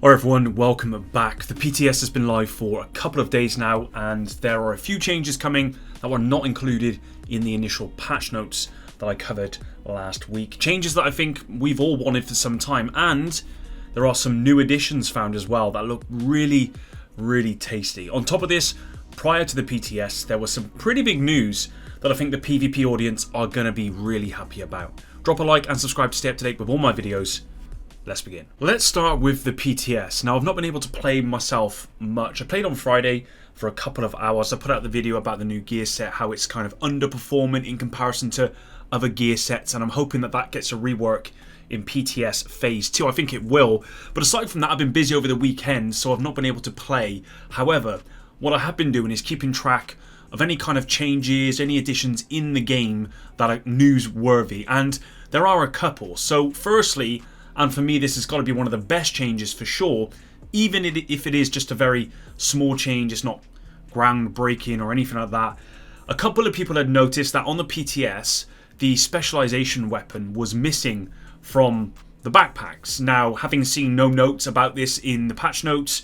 Alright everyone, welcome back. The PTS has been live for a couple of days now, and there are a few changes coming that were not included in the initial patch notes that I covered last week. Changes that I think we've all wanted for some time, and there are some new additions found as well that look really, really tasty. On top of this, prior to the PTS, there was some pretty big news that I think the PvP audience are going to be really happy about. Drop a like and subscribe to stay up to date with all my videos. Let's begin. Let's start with the PTS. Now, I've not been able to play myself much. I played on Friday for a couple of hours. I put out the video about the new gear set, how it's kind of underperforming in comparison to other gear sets, and I'm hoping that that gets a rework in PTS Phase 2. I think it will, but aside from that, I've been busy over the weekend, so I've not been able to play. However, what I have been doing is keeping track of any kind of changes, any additions in the game that are newsworthy, and there are a couple. So firstly, and for me this has got to be one of the best changes for sure, even if it is just a very small change, it's not groundbreaking or anything like that. A couple of people had noticed that on the PTS, the Specialization weapon was missing from the backpacks. Now, having seen no notes about this in the patch notes,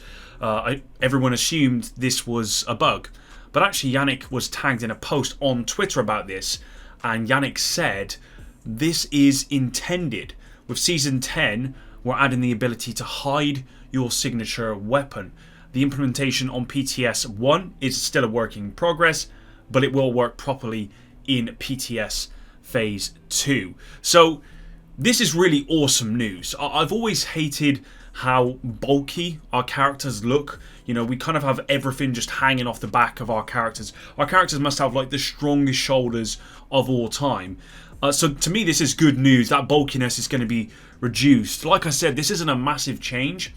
everyone assumed this was a bug. But actually, Yannick was tagged in a post on Twitter about this, and Yannick said, this is intended. With Season 10, we're adding the ability to hide your signature weapon. The implementation on PTS 1 is still a work in progress, but it will work properly in PTS Phase 2. So this is really awesome news. I've always hated how bulky our characters look. You know, we kind of have everything just hanging off the back of our characters. Our characters must have like the strongest shoulders of all time. So to me, this is good news. That bulkiness is going to be reduced. Like I said, this isn't a massive change,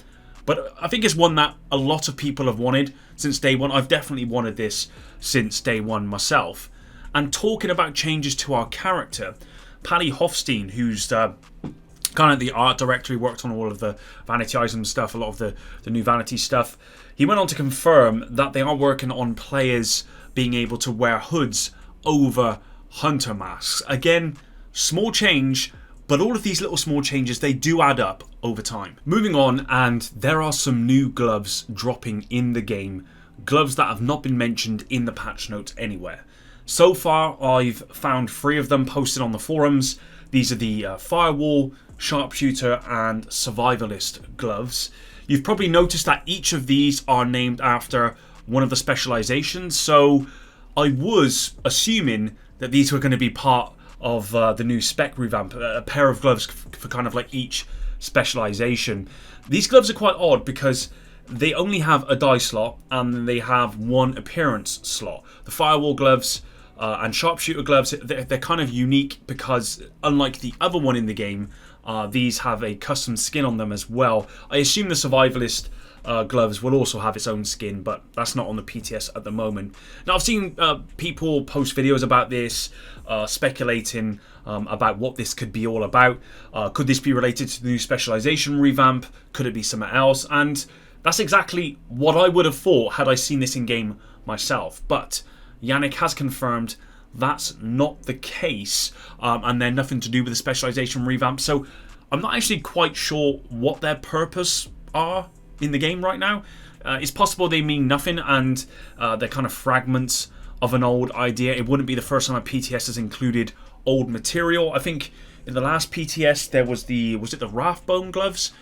but I think it's one that a lot of people have wanted since day one. I've definitely wanted this since day one myself. And talking about changes to our character, Pally Hofstein, who's kind of the art director, he worked on all of the Vanity Item stuff, a lot of the new Vanity stuff. He went on to confirm that they are working on players being able to wear hoods over hunter masks. Again, small change, but all of these little small changes, they do add up over time. Moving on, and there are some new gloves dropping in the game. Gloves that have not been mentioned in the patch notes anywhere. So far, I've found 3 of them posted on the forums. These are the Firewall, Sharpshooter, and Survivalist gloves. You've probably noticed that each of these are named after one of the specializations, so I was assuming that these were going to be part of the new spec revamp, a pair of gloves for kind of like each specialization. These gloves are quite odd because they only have a die slot and they have one appearance slot. The Firewall gloves and Sharpshooter gloves, they're kind of unique because unlike the other one in the game, these have a custom skin on them as well. I assume the Survivalist gloves will also have its own skin, but that's not on the PTS at the moment. Now, I've seen people post videos about this, speculating about what this could be all about. Could this be related to the new Specialization revamp? Could it be something else? And that's exactly what I would have thought had I seen this in game myself. But Yannick has confirmed that's not the case, and they're nothing to do with the Specialization revamp. So I'm not actually quite sure what their purpose are in the game right now. It's possible they mean nothing and they're kind of fragments of an old idea. It wouldn't be the first time a PTS has included old material. I think in the last PTS there was was it the Rathbone gloves?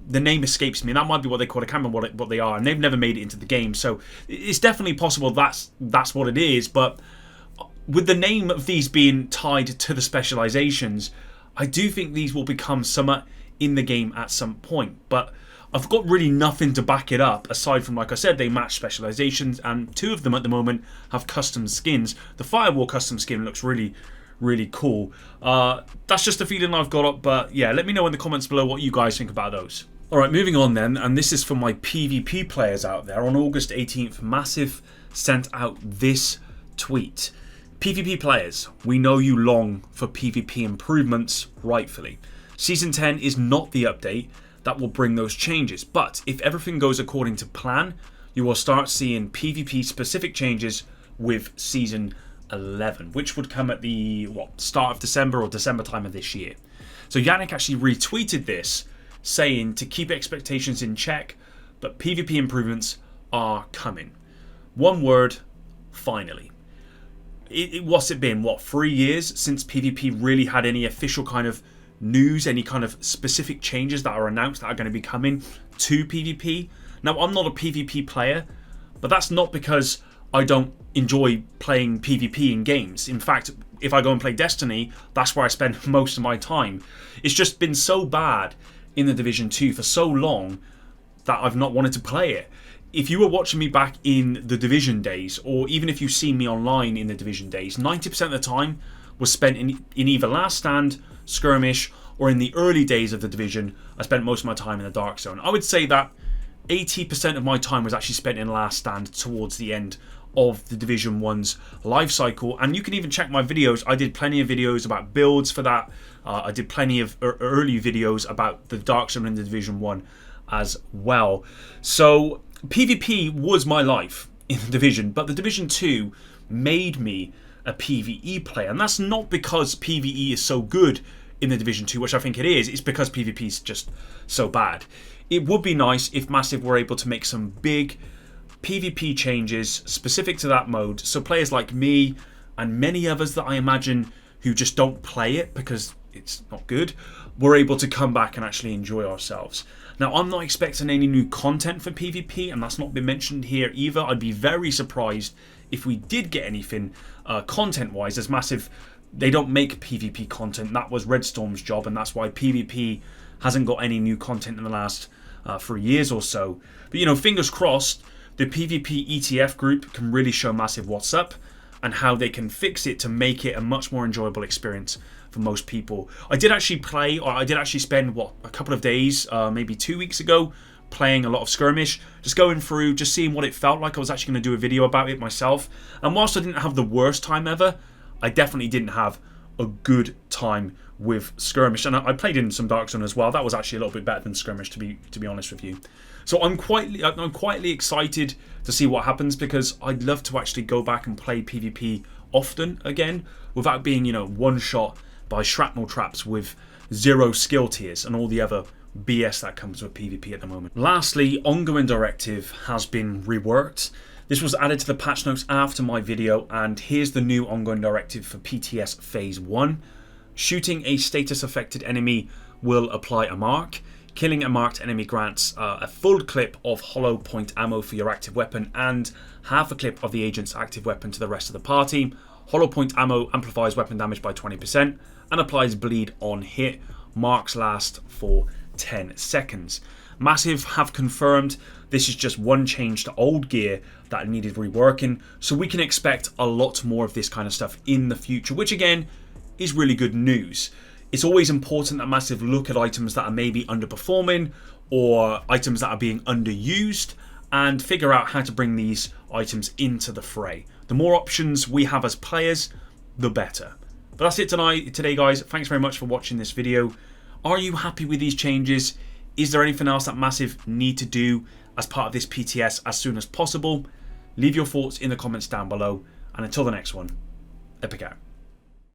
The name escapes me. That might be what they call it. I can't remember what they are, and they've never made it into the game. So it's definitely possible that's what it is. But with the name of these being tied to the specializations, I do think these will become somewhat in the game at some point. But I've got really nothing to back it up aside from, like I said, they match specializations, and 2 of them at the moment have custom skins. The Firewall custom skin looks really, really cool. That's just a feeling I've got up, but yeah, let me know in the comments below what you guys think about those. Alright, moving on then, and this is for my PvP players out there. On August 18th, Massive sent out this tweet. PvP players, we know you long for PvP improvements, rightfully. Season 10 is not the update that will bring those changes, but if everything goes according to plan, you will start seeing PvP specific changes with Season 11, which would come at the start of December or December time of this year. So Yannick actually retweeted this, saying to keep expectations in check, but PvP improvements are coming. One word, finally. What's it been, 3 years since PvP really had any official kind of news, any kind of specific changes that are announced that are going to be coming to PvP? Now, I'm not a PvP player, but that's not because I don't enjoy playing PvP in games. In fact, if I go and play Destiny, that's where I spend most of my time. It's just been so bad in the Division 2 for so long that I've not wanted to play it. If you were watching me back in the Division days, or even if you've seen me online in the Division days, 90% of the time was spent in either Last Stand, Skirmish, or in the early days of the Division, I spent most of my time in the Dark Zone. I would say that 80% of my time was actually spent in Last Stand towards the end of the Division 1's life cycle. And you can even check my videos. I did plenty of videos about builds for that. I did plenty of early videos about the Dark Zone in the Division 1 as well. So PvP was my life in the Division, but the Division 2 made me a PvE player. And that's not because PvE is so good in the Division 2, which I think it is. It's because PvP is just so bad. It would be nice if Massive were able to make some big PvP changes specific to that mode, so players like me and many others that I imagine who just don't play it because it's not good, were able to come back and actually enjoy ourselves. Now, I'm not expecting any new content for PvP, and that's not been mentioned here either. I'd be very surprised if we did get anything content-wise, as Massive, they don't make PvP content. That was Redstorm's job, and that's why PvP hasn't got any new content in the last 3 years or so. But, you know, fingers crossed, the PvP ETF group can really show Massive what's up and how they can fix it to make it a much more enjoyable experience for most people. I did actually play, or I did actually spend, a couple of days, maybe 2 weeks ago, playing a lot of Skirmish, just going through, just seeing what it felt like. I was actually going to do a video about it myself. And whilst I didn't have the worst time ever, I definitely didn't have a good time with Skirmish. And I played in some Dark Zone as well. That was actually a little bit better than Skirmish, to be honest with you. So I'm quietly excited to see what happens, because I'd love to actually go back and play PvP often again without being, one shot by shrapnel traps with 0 skill tiers and all the other BS that comes with PvP at the moment. Lastly, ongoing Directive has been reworked. This was added to the patch notes after my video, and here's the new ongoing Directive for PTS Phase 1. Shooting a status affected enemy will apply a mark. Killing a marked enemy grants a full clip of hollow point ammo for your active weapon and half a clip of the agent's active weapon to the rest of the party. Hollow point ammo amplifies weapon damage by 20% and applies bleed on hit. Marks last for 10 seconds. Massive have confirmed this is just one change to old gear that needed reworking, so we can expect a lot more of this kind of stuff in the future, which again is really good news. It's always important that Massive look at items that are maybe underperforming or items that are being underused and figure out how to bring these items into the fray. The more options we have as players, the better. But that's it today, guys. Thanks very much for watching this video. Are you happy with these changes? Is there anything else that Massive need to do as part of this PTS as soon as possible? Leave your thoughts in the comments down below. And until the next one, Epic out.